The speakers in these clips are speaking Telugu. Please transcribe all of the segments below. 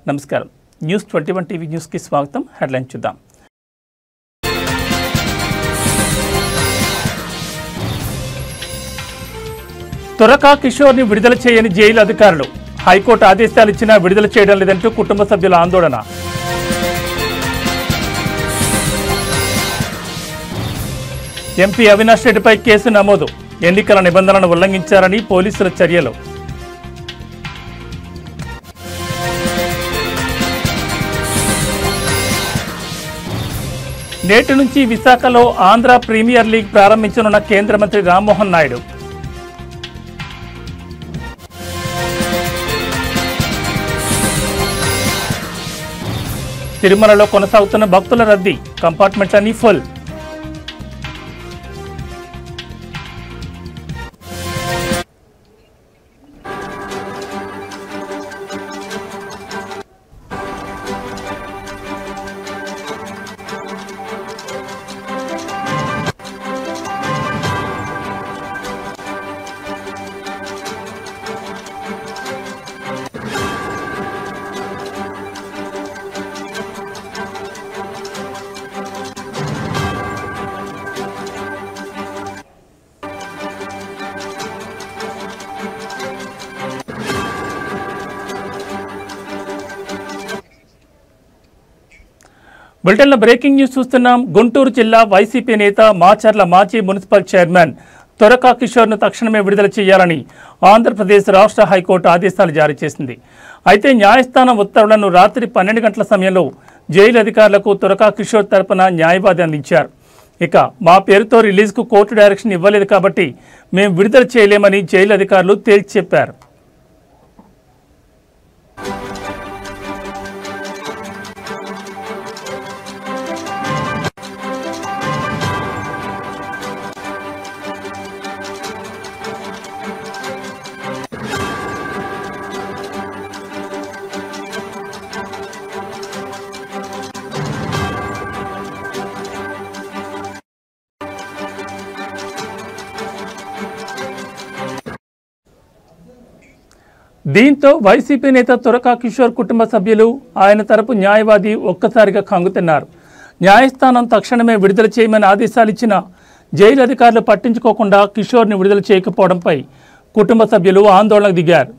నమస్కారం. న్యూస్ 21 టీవీ న్యూస్ కి స్వాగతం. హెడ్లైన్ చూద్దాం. తురకా కిషోర్ ని విడుదల చేయని జైలు అధికారులు. హైకోర్టు ఆదేశాలు ఇచ్చినా విడుదల చేయడం లేదంటూ కుటుంబ సభ్యుల ఆందోళన. ఎంపీ అవినాష్ రెడ్డిపై కేసు నమోదు. ఎన్నికల నిబంధనలను ఉల్లంఘించారని పోలీసుల చర్యలు. నేటి నుంచి విశాఖలో ఆంధ్ర ప్రీమియర్ లీగ్ ప్రారంభించనున్న కేంద్ర మంత్రి రామ్మోహన్ నాయుడు. తిరుమలలో కొనసాగుతున్న భక్తుల రద్దీ. కంపార్ట్మెంట్లన్నీ ఫుల్. బులెటిన్లో బ్రేకింగ్ న్యూస్ చూస్తున్నాం. గుంటూరు జిల్లా వైసీపీ నేత మాచర్ల మాజీ మున్సిపల్ చైర్మన్ తురకా కిషోర్ను తక్షణమే విడుదల చేయాలని ఆంధ్రప్రదేశ్ రాష్ట్ర హైకోర్టు ఆదేశాలు జారీ చేసింది. అయితే న్యాయస్థానం ఉత్తర్వులను రాత్రి 12 గంటల సమయంలో జైలు అధికారులకు తురకా కిషోర్ తరపున న్యాయవాది అందించారు. ఇక మా పేరుతో రిలీజ్కు కోర్టు డైరెక్షన్ ఇవ్వలేదు కాబట్టి మేము విడుదల చేయలేమని జైలు అధికారులు తేల్చి చెప్పారు. దీంతో వైసీపీ నేత తురకా కిషోర్ కుటుంబ సభ్యులు, ఆయన తరపు న్యాయవాది ఒక్కసారిగా కంగుతున్నారు. న్యాయస్థానం తక్షణమే విడుదల చేయమని ఆదేశాలు ఇచ్చిన జైలు అధికారులు పట్టించుకోకుండా కిషోర్ని విడుదల చేయకపోవడంపై కుటుంబ సభ్యులు ఆందోళనకు దిగారు.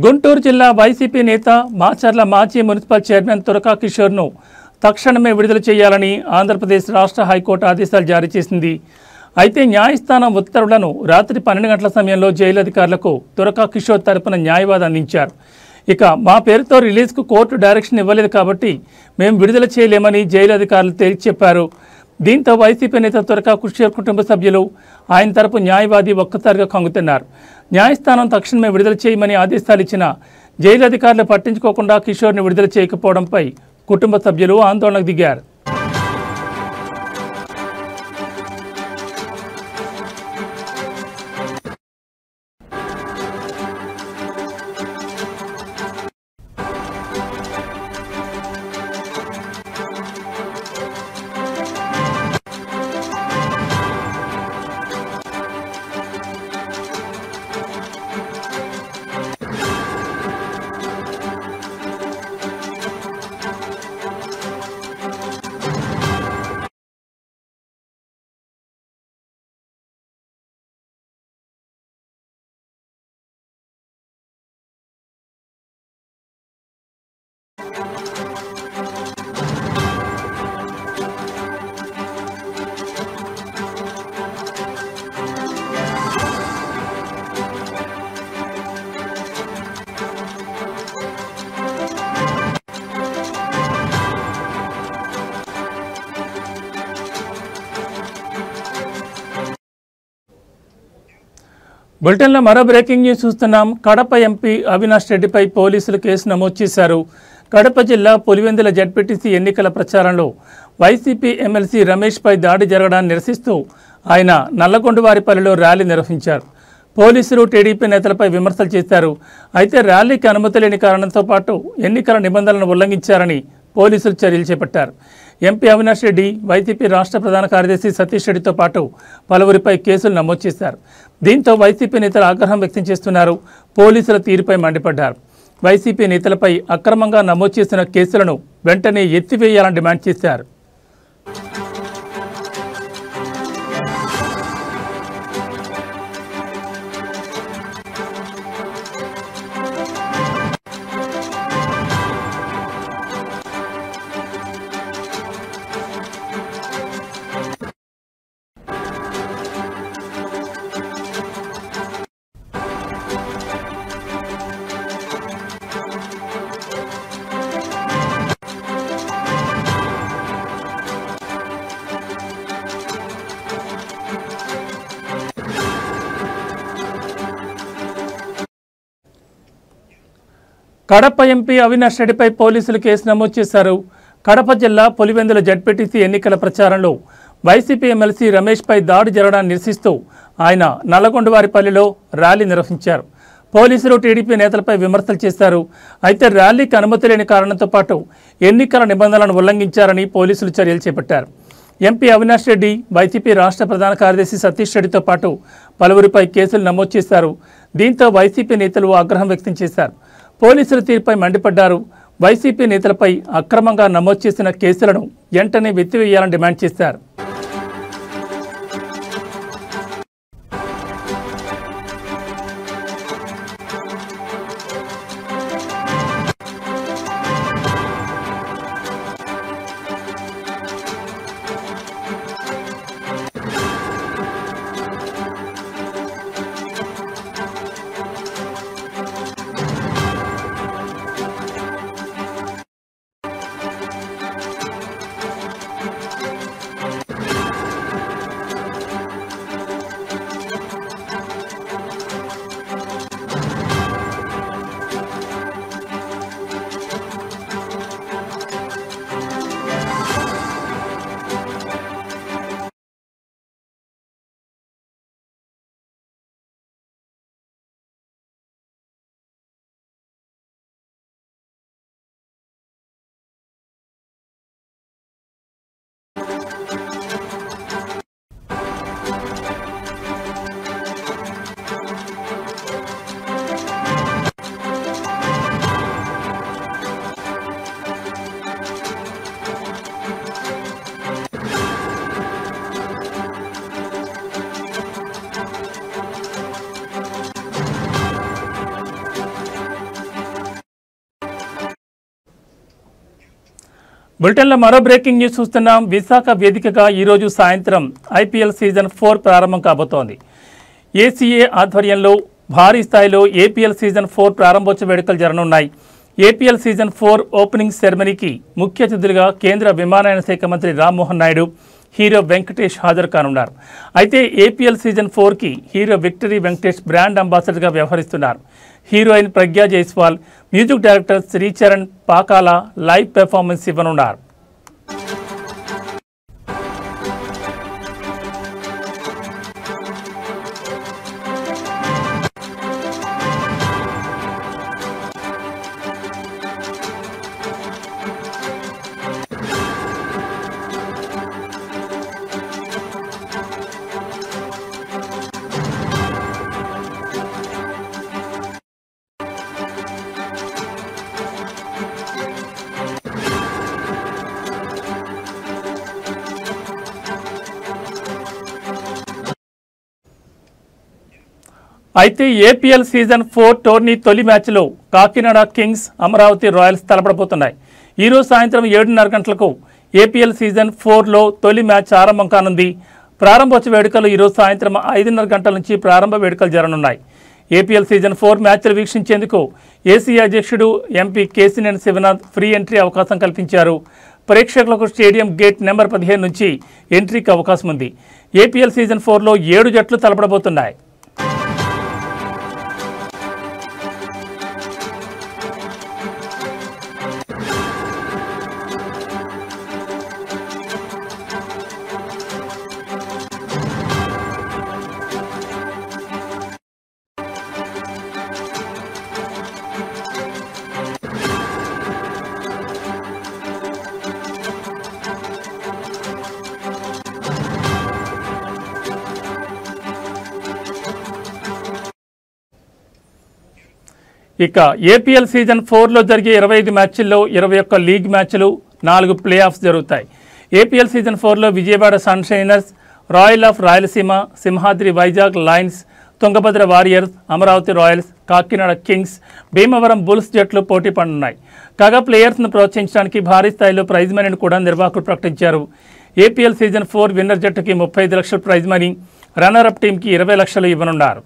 గుంటూరు జిల్లా వైసీపీ నేత మాచర్ల మాజీ మున్సిపల్ చైర్మన్ తురకా కిషోర్ను తక్షణమే విడుదల చేయాలని ఆంధ్రప్రదేశ్ రాష్ట్ర హైకోర్టు ఆదేశాలు జారీ చేసింది. అయితే న్యాయస్థానం ఉత్తర్వులను రాత్రి 12 గంటల సమయంలో జైలు అధికారులకు తురకా కిషోర్ తరపున న్యాయవాది అందించారు. ఇక మా పేరుతో రిలీజ్కు కోర్టు డైరెక్షన్ ఇవ్వలేదు కాబట్టి మేము విడుదల చేయలేమని జైలు అధికారులు తేల్చి చెప్పారు. దీంతో వైసీపీ నేత తురకా కిషోర్ కుటుంబ సభ్యులు, ఆయన తరపు న్యాయవాది ఒక్కసారిగా కంగుతున్నారు. న్యాయస్థానం తక్షణమే విడుదల చేయమని ఆదేశాలు ఇచ్చిన జైలు అధికారులు పట్టించుకోకుండా కిషోర్ని విడుదల చేయకపోవడంపై కుటుంబ సభ్యులు ఆందోళనకు దిగారు. బులెటిన్లో మరో బ్రేకింగ్ న్యూస్ చూస్తున్నాం. కడప ఎంపీ అవినాష్ రెడ్డిపై పోలీసులు కేసు నమోదు చేశారు. కడప జిల్లా పులివెందుల జడ్పీటీసీ ఎన్నికల ప్రచారంలో వైసీపీ ఎమ్మెల్సీ రమేష్పై దాడి జరగడాన్ని నిరసిస్తూ ఆయన నల్లగొండవారిపల్లిలో ర్యాలీ నిర్వహించారు. పోలీసులు టీడీపీ నేతలపై విమర్శలు చేశారు. అయితే ర్యాలీకి అనుమతి లేని కారణంతో పాటు ఎన్నికల నిబంధనలను ఉల్లంఘించారని పోలీసులు చర్యలు చేపట్టారు. ఎంపీ అవినాష్ రెడ్డి, వైసీపీ రాష్ట్ర ప్రధాన కార్యదర్శి సతీష్ రెడ్డితో పాటు పలువురిపై కేసులు నమోదు చేశారు. దీంతో వైసీపీ నేతలు ఆగ్రహం వ్యక్తం చేస్తున్నారు. పోలీసుల తీరుపై మండిపడ్డారు. వైసీపీ నేతలపై అక్రమంగా నమోదు చేసిన కేసులను వెంటనే ఎత్తివేయాలని డిమాండ్ చేశారు. కడప ఎంపీ అవినాష్ రెడ్డిపై పోలీసులు కేసు నమోదు చేశారు. కడప జిల్లా పులివెందుల జడ్పీటీసీ ఎన్నికల ప్రచారంలో వైసీపీ ఎమ్మెల్సీ రమేష్పై దాడి జరగడాన్ని నిరసిస్తూ ఆయన నల్లగొండవారిపల్లిలో ర్యాలీ నిర్వహించారు. పోలీసులు టీడీపీ నేతలపై విమర్శలు చేశారు. అయితే ర్యాలీకి అనుమతి లేని కారణంతో పాటు ఎన్నికల నిబంధనలను ఉల్లంఘించారని పోలీసులు చర్యలు చేపట్టారు. ఎంపీ అవినాష్ రెడ్డి, వైసీపీ రాష్ట్ర ప్రధాన కార్యదర్శి సతీష్ రెడ్డితో పాటు పలువురిపై కేసులు నమోదు చేశారు. దీంతో వైసీపీ నేతలు ఆగ్రహం వ్యక్తం చేశారు. పోలీసుల తీరుపై మండిపడ్డారు. వైసీపీ నేతలపై అక్రమంగా నమోదు చేసిన కేసులను వెంటనే ఎత్తివేయాలని డిమాండ్ చేశారు. బులెటిన్లో మరో బ్రేకింగ్ న్యూస్ చూస్తున్నాం. విశాఖ వేదికగా ఈరోజు సాయంత్రం ఐపీఎల్ సీజన్ 4 ప్రారంభం కాబోతోంది. ఏసీఏ ఆధ్వర్యంలో భారీ స్థాయిలో ఏపీఎల్ సీజన్ 4 ప్రారంభోత్సవ వేడుకలు జరగనున్నాయి. ఏపీఎల్ సీజన్ 4 ఓపెనింగ్ సెరమనీకి ముఖ్య అతిథులుగా కేంద్ర విమానయాన శాఖ మంత్రి రామ్మోహన్ నాయుడు, హీరో వెంకటేష్ హాజరు కానున్నారు. అయితే ఏపీఎల్ సీజన్ 4కి హీరో విక్టరీ వెంకటేష్ బ్రాండ్ అంబాసిడర్గా వ్యవహరిస్తున్నారు. Heroine Pragya Jaiswal, music director Sricharan Pakala live performance ఇవ్వనున్నారు. అయితే ఏపీఎల్ సీజన్ 4 టోర్నీ తొలి మ్యాచ్లో కాకినాడ కింగ్స్, అమరావతి రాయల్స్ తలపడబోతున్నాయి. ఈరోజు సాయంత్రం 7:30 గంటలకు ఏపీఎల్ సీజన్ 4లో తొలి మ్యాచ్ ఆరంభం కానుంది. ప్రారంభోత్సవ వేడుకలు ఈరోజు సాయంత్రం 5:30 గంటల నుంచి ప్రారంభ వేడుకలు జరగనున్నాయి. ఏపీఎల్ సీజన్ 4 మ్యాచ్లు వీక్షించేందుకు ఏసీ అధ్యక్షుడు MP Kesineni Sivanath free entry అవకాశం కల్పించారు. ప్రేక్షకులకు స్టేడియం గేట్ నెంబర్ 15 నుంచి ఎంట్రీకి అవకాశం ఉంది. ఏపీఎల్ సీజన్ 4లో 7 జట్లు తలపడబోతున్నాయి. ఇక ఏపీఎల్ సీజన్ 4లో జరిగే 25 మ్యాచ్ల్లో 21 లీగ్ మ్యాచ్లు, 4 ప్లే ఆఫ్స్ జరుగుతాయి. ఏపీఎల్ సీజన్ 4లో Vijayawada Sunshiners, Royals of Rayalaseema, Simhadri Vizag Lions, Tungabhadra Warriors, Amaravati Royals, Kakinada Kings, Bhimavaram Bulls జట్లు పోటీ పడనున్నాయి. కాగా ప్లేయర్స్ను ప్రోత్సహించడానికి భారీ స్థాయిలో ప్రైజ్ మనీని కూడా నిర్వాహకులు ప్రకటించారు. ఏపీఎల్ సీజన్ 4 విన్నర్ జట్టుకి 35 లక్షల ప్రైజ్ మనీ, రన్నర్ అప్ టీంకి 20 లక్షలు ఇవ్వనున్నారు.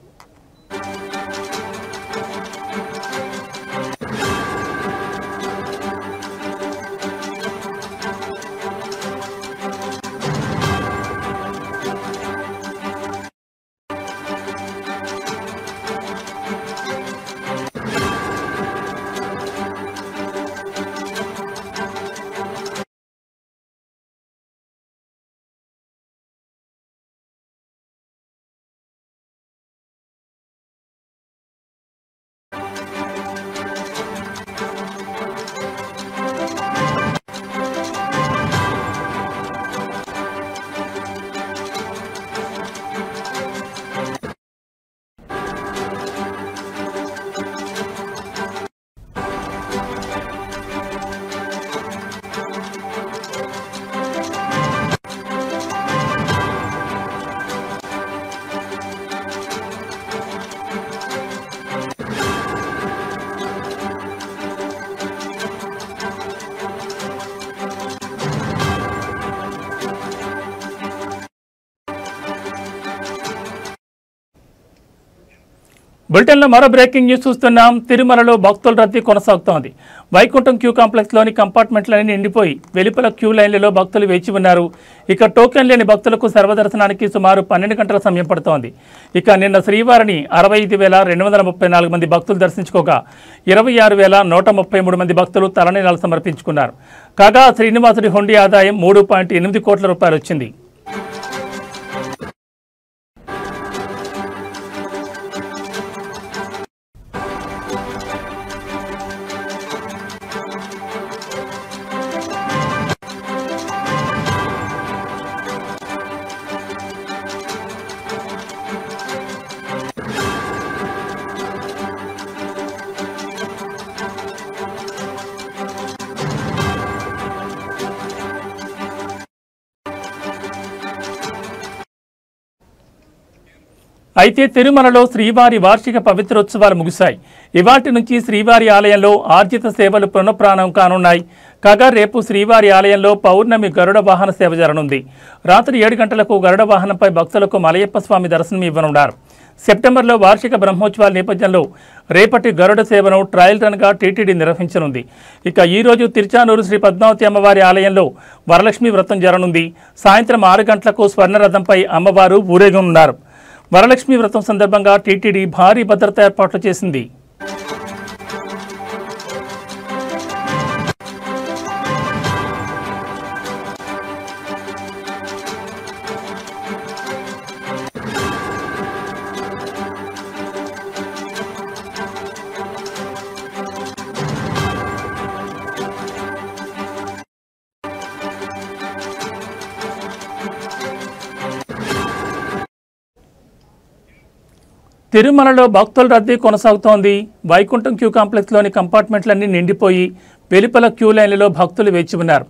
బులెటిన్లో మరో బ్రేకింగ్ న్యూస్ చూస్తున్నాం. తిరుమలలో భక్తుల రద్దీ కొనసాగుతోంది. వైకుంఠం క్యూ కాంప్లెక్స్లోని కంపార్ట్మెంట్లన్నీ నిండిపోయి వెలుపల క్యూ లైన్లలో భక్తులు వేచి ఉన్నారు. ఇక టోకెన్ లేని భక్తులకు సర్వదర్శనానికి సుమారు 12 గంటల సమయం పడుతోంది. ఇక నిన్న శ్రీవారిని 65,234 మంది భక్తులు దర్శించుకోగా 26,133 మంది భక్తులు తలనీలాలు సమర్పించుకున్నారు. కాగా శ్రీనివాసుడి హుండీ ఆదాయం 3.8 కోట్ల రూపాయలు వచ్చింది. అయితే తిరుమలలో శ్రీవారి వార్షిక పవిత్రోత్సవాలు ముగిశాయి. ఇవాటి నుంచి శ్రీవారి ఆలయంలో ఆర్జిత సేవలు పునఃప్రారంభం కానున్నాయి. కాగా రేపు శ్రీవారి ఆలయంలో పౌర్ణమి గరుడ వాహన సేవ జరగనుంది. రాత్రి 7 గంటలకు గరుడ వాహనంపై భక్తులకు మలయప్ప స్వామి దర్శనం ఇవ్వనున్నారు. సెప్టెంబర్లో వార్షిక బ్రహ్మోత్సవాల నేపథ్యంలో రేపటి గరుడ సేవను ట్రయల్ రన్గా టీటీడీ నిర్వహించనుంది. ఇక ఈరోజు తిరుచానూరు శ్రీ పద్మావతి అమ్మవారి ఆలయంలో వరలక్ష్మి వ్రతం జరగనుంది. సాయంత్రం 6 గంటలకు స్వర్ణరథంపై అమ్మవారు ఊరేగనున్నారు. వరలక్ష్మి వ్రతం సందర్భంగా టీటీడీ భారీ భద్రతా ఏర్పాట్లు చేసింది. తిరుమలలో భక్తుల రద్దీ కొనసాగుతోంది. వైకుంఠం క్యూ కాంప్లెక్స్లోని కంపార్ట్మెంట్లన్నీ నిండిపోయి వెలుపల క్యూ లైన్లలో భక్తులు వేచి ఉన్నారు.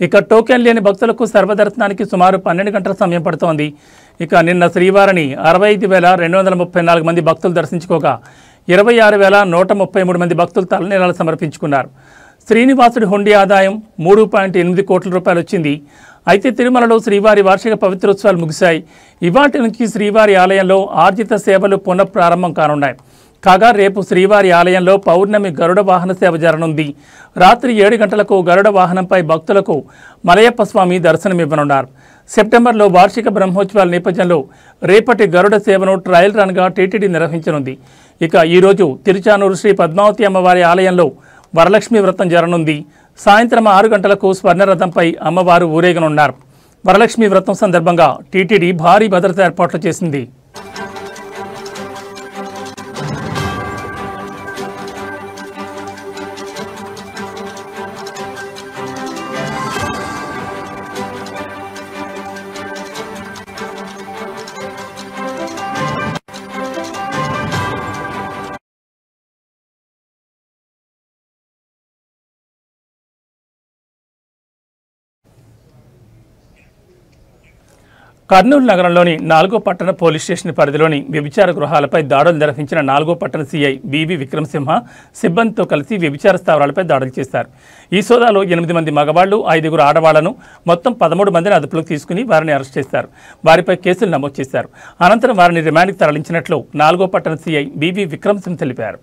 ఇక టోకెన్ లేని భక్తులకు సర్వదర్శనానికి సుమారు 12 గంటల సమయం పడుతోంది. ఇక నిన్న శ్రీవారిని 65,234 మంది భక్తులు దర్శించుకోగా 26,133 మంది భక్తులు తలనీలాలు సమర్పించుకున్నారు. శ్రీనివాసుడి హుండీ ఆదాయం 3.8 కోట్ల రూపాయలు వచ్చింది. అయితే తిరుమలలో శ్రీవారి వార్షిక పవిత్రోత్సవాలు ముగిశాయి. ఇవాటి నుంచి శ్రీవారి ఆలయంలో ఆర్జిత సేవలు పునఃప్రారంభం కానున్నాయి. కాగా రేపు శ్రీవారి ఆలయంలో పౌర్ణమి గరుడ వాహన సేవ జరగనుంది. రాత్రి 7 గంటలకు గరుడ వాహనంపై భక్తులకు మలయప్ప స్వామి దర్శనమివ్వనున్నారు. సెప్టెంబర్లో వార్షిక బ్రహ్మోత్సవాల నేపథ్యంలో రేపటి గరుడ సేవను ట్రయల్ రన్గా టీటీడీ నిర్వహించనుంది. ఇక ఈరోజు తిరుచానూరు శ్రీ పద్మావతి అమ్మవారి ఆలయంలో వరలక్ష్మి వ్రతం జరగనుంది. సాయంత్రం 6 గంటలకు స్వర్ణరథంపై అమ్మవారు ఊరేగనున్నారు. వరలక్ష్మి వ్రతం సందర్భంగా టీటీడీ భారీ భద్రతా ఏర్పాట్లు చేసింది. కర్నూలు నగరంలోని 4వ పట్టణ పోలీస్ స్టేషన్ పరిధిలోని వ్యభిచార గృహాలపై దాడులు నిర్వహించిన 4వ పట్టణ సీఐ బీవీ విక్రమసింహ సిబ్బందితో కలిసి వ్యభిచార స్థావరాలపై దాడులు చేశారు. ఈ సోదాలో 8 మంది మగవాళ్లు, 5 ఆడవాళ్లను మొత్తం 13 మందిని అదుపులోకి తీసుకుని వారిని అరెస్ట్ చేశారు. వారిపై కేసులు నమోదు చేశారు. అనంతరం వారిని రిమాండ్కి తరలించినట్లు 4వ పట్టణ సీఐ బీవీ విక్రమసింహ తెలిపారు.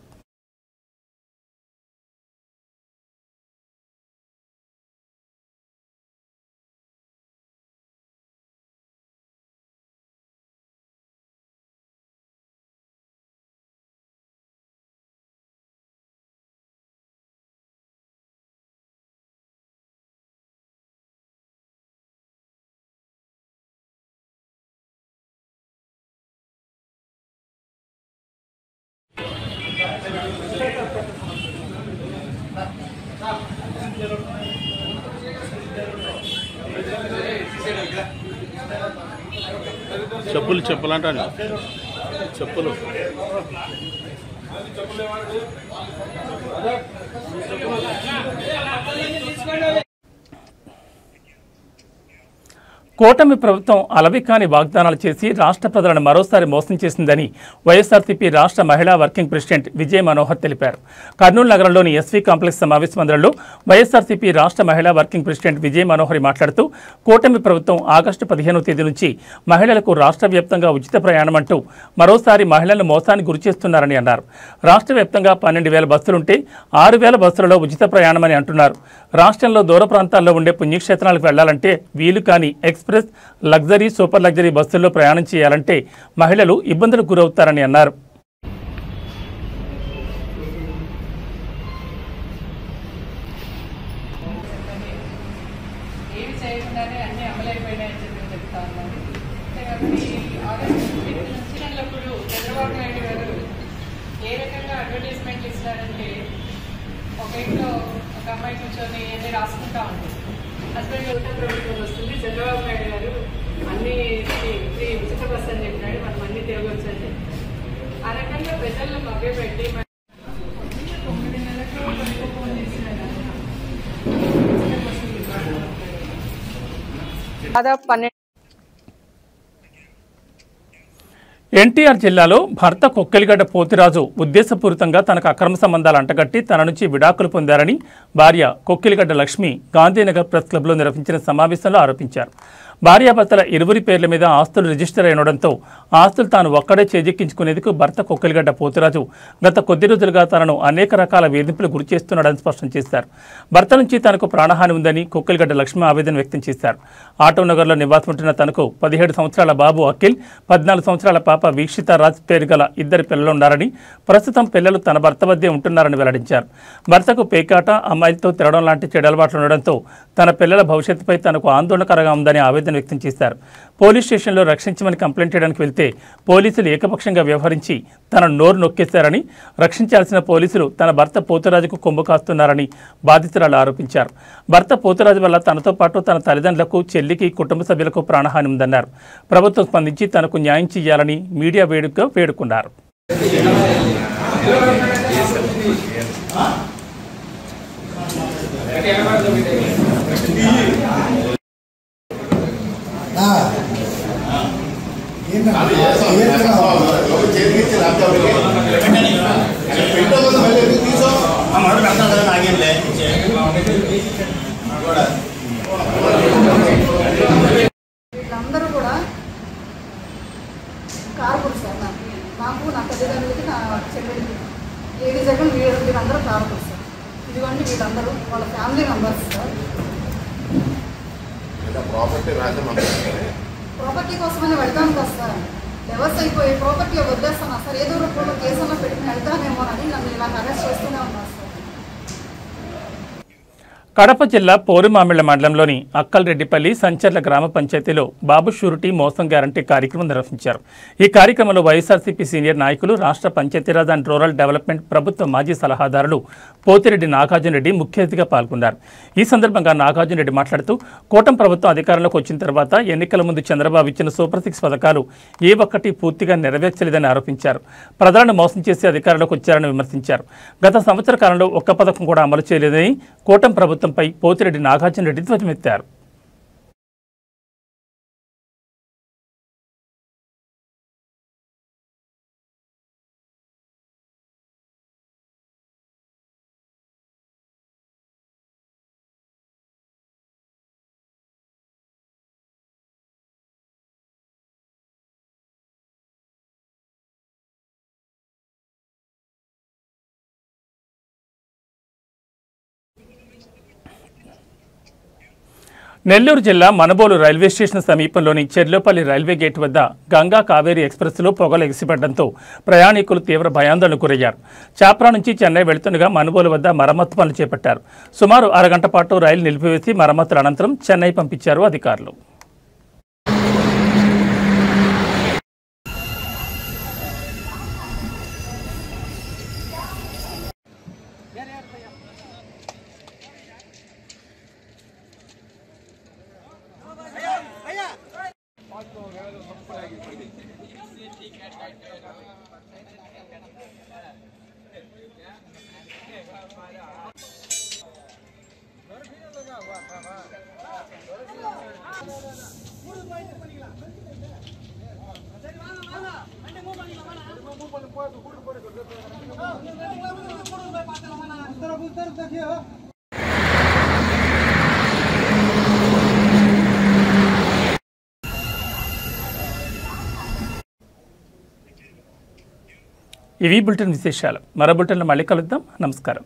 చెప్పులంటాను చెప్పులు కూటమి ప్రభుత్వం అలవికాని వాగ్దానాలు చేసి రాష్ట్ర ప్రజలను మరోసారి మోసం చేసిందని వైఎస్ఆర్సీపీ రాష్ట్ర మహిళా వర్కింగ్ ప్రెసిడెంట్ విజయ మనోహర్ తెలిపారు. కర్నూలు నగరంలోని ఎస్వీ కాంప్లెక్స్ సమావేశ మందిరంలో వైఎస్ఆర్సీపీ రాష్ట్ర మహిళా వర్కింగ్ ప్రెసిడెంట్ విజయ మనోహర్ మాట్లాడుతూ కూటమి ప్రభుత్వం ఆగస్టు 15వ తేదీ నుంచి మహిళలకు రాష్ట్ర వ్యాప్తంగా ఉచిత ప్రయాణం అంటూ మరోసారి మహిళలను మోసానికి గురిచేస్తున్నారని అన్నారు. రాష్ట్ర వ్యాప్తంగా 12,000 బస్సులుంటే 6,000 బస్సులలో ఉచిత ప్రయాణమని అంటున్నారు. రాష్ట్రంలో దూర ప్రాంతాల్లో ఉండే పుణ్యక్షేత్రాలకు వెళ్లాలంటే వీలు కాని ఎక్స్ప్రెస్, లగ్జరీ, సూపర్ లగ్జరీ బస్సుల్లో ప్రయాణం చేయాలంటే మహిళలు ఇబ్బందులకు గురవుతారని అన్నారు. ఒక అమ్మాయి కూర్చొని అన్ని రాసుకుంటా ఉంటుంది. హస్బెండ్ ఉత్తర ప్రభుత్వం వస్తుంది, చంద్రబాబు నాయుడు గారు అన్ని ఉచిత బస్సు అని చెప్పినాడు, మనం అన్ని తిరగొచ్చు అని ఆ రకంగా ప్రజలను మభ్యపెట్టి 9 నెలలకు ఫోన్ చేసినాడు. దాదాపు 12 ఎన్టీఆర్ జిల్లాలో భర్త కొక్కెలిగడ్డ పోతిరాజు ఉద్దేశపూరితంగా తనకు అక్రమ సంబంధాలు అంటగట్టి తన నుంచి విడాకులు పొందారని భార్య కొక్కెలిగడ్డ లక్ష్మి గాంధీనగర్ ప్రెస్ క్లబ్లో నిర్వహించిన సమావేశంలో ఆరోపించారు. భార్యాభర్తల ఇరువురి పేర్ల మీద ఆస్తులు రిజిస్టర్ అయినడంతో ఆస్తులు తాను ఒక్కడే చేజెక్కించుకునేందుకు భర్త కొక్కెలిగడ్డ పోతిరాజు గత కొద్ది రోజులుగా తనను అనేక రకాల వేధింపులు గురి చేస్తున్నాడని స్పష్టం చేశారు. భర్త నుంచి తనకు ప్రాణహాని ఉందని కొక్కెలిగడ్డ లక్ష్మి ఆవేదన వ్యక్తం చేశారు. ఆటోనగర్లో నివాసముంటున్న తనకు 17 సంవత్సరాల బాబు అఖిల్, 14 సంవత్సరాల పాప వీక్షిత రాజ్ పేరు గల 2 పిల్లలున్నారని, ప్రస్తుతం పిల్లలు తన భర్త వద్దే ఉంటున్నారని వెల్లడించారు. భర్తకు పేకాట, అమ్మాయిలతో తిరగడం లాంటి చెడు అలవాట్లు ఉండడంతో తన పిల్లల భవిష్యత్తుపై తనకు ఆందోళనకరంగా ఉందని ఆవేదన వ్యక్తం చేశారు. పోలీస్ స్టేషన్లో రక్షించమని కంప్లైంట్ చేయడానికి వెళ్తే పోలీసులు ఏకపక్షంగా వ్యవహరించి తన నోరు నొక్కేశారని, రక్షించాల్సిన పోలీసులు తన భర్త పోతురాజుకు కొమ్ము కాస్తున్నారని బాధితురాలు ఆరోపించారు. భర్త పోతురాజు వల్ల తనతో పాటు తన తల్లిదండ్రులకు, చెల్లికి, కుటుంబ సభ్యులకు ప్రాణహాని ఉందన్నారు. ప్రభుత్వం స్పందించి తనకు న్యాయం చేయాలని మీడియా వేడుకగా వేడుకున్నారు. వీళ్ళందరూ కూడా కారకులు సార్. నాకు నా తల్లిదండ్రులకి, నా చెల్లెలకి ఏది జగన్ వీళ్ళందరూ కారకులు సార్. ఇదిగోండి వీళ్ళందరూ వాళ్ళ ఫ్యామిలీ మెంబర్స్ సార్. ప్రాపర్టీ కోసమని వెళ్తాను కదా సార్. డైవర్స్ అయిపోయి ప్రాపర్టీ వదిలేస్తాను సార్. ఏదో రూపంలో కేసులో పెట్టుకుని వెళ్తానేమోనని నన్ను ఇలా అరెస్ట్ చేస్తూనే ఉన్నారు సార్. కడప జిల్లా పోరుమామిళ్ల మండలంలోని అక్కల్రెడ్డిపల్లి సంచర్ల గ్రామ పంచాయతీలో బాబు షూరిటీ మోసం గ్యారంటీ కార్యక్రమం నిర్వహించారు. ఈ కార్యక్రమంలో వైఎస్ఆర్సీపీ సీనియర్ నాయకులు, రాష్ట్ర పంచాయతీరాజ్ అండ్ రూరల్ డెవలప్మెంట్ ప్రభుత్వ మాజీ సలహాదారులు పోతిరెడ్డి నాగార్జున రెడ్డి ముఖ్య అతిథిగా పాల్గొన్నారు. ఈ సందర్భంగా నాగార్జున రెడ్డి మాట్లాడుతూ కూటమి ప్రభుత్వం అధికారంలోకి వచ్చిన తర్వాత ఎన్నికల ముందు చంద్రబాబు ఇచ్చిన సూపర్ 6 పథకాలు ఏ ఒక్కటి పూర్తిగా నెరవేర్చలేదని ఆరోపించారు. ప్రజలను మోసం చేసి అధికారంలోకి వచ్చారని విమర్శించారు. గత సంవత్సర కాలంలో ఒక్క పథకం కూడా అమలు చేయలేదని కూటమి ప్రభుత్వంపై పోతిరెడ్డి నాగార్జున రెడ్డి ధ్వజమెత్తారు. నెల్లూరు జిల్లా మనుబోలు రైల్వే స్టేషన్ సమీపంలోని చెర్లోపల్లి రైల్వే గేట్ వద్ద గంగా కావేరీ ఎక్స్ప్రెస్లో పొగలు ఎగిసిపడడంతో ప్రయాణికులు తీవ్ర భయాందోళనకు గురయ్యారు. చాప్రా నుంచి చెన్నై వెళుతుండగా మనుబోలు వద్ద మరమ్మతు పనులు చేపట్టారు. సుమారు అరగంట పాటు రైలు నిలిపివేసి మరమ్మతుల అనంతరం చెన్నై పంపించారు అధికారులు. ఇవి బులెటిన్ విశేషాలు. మరో బులెటిన్లో మళ్ళీ కలుద్దాం. నమస్కారం.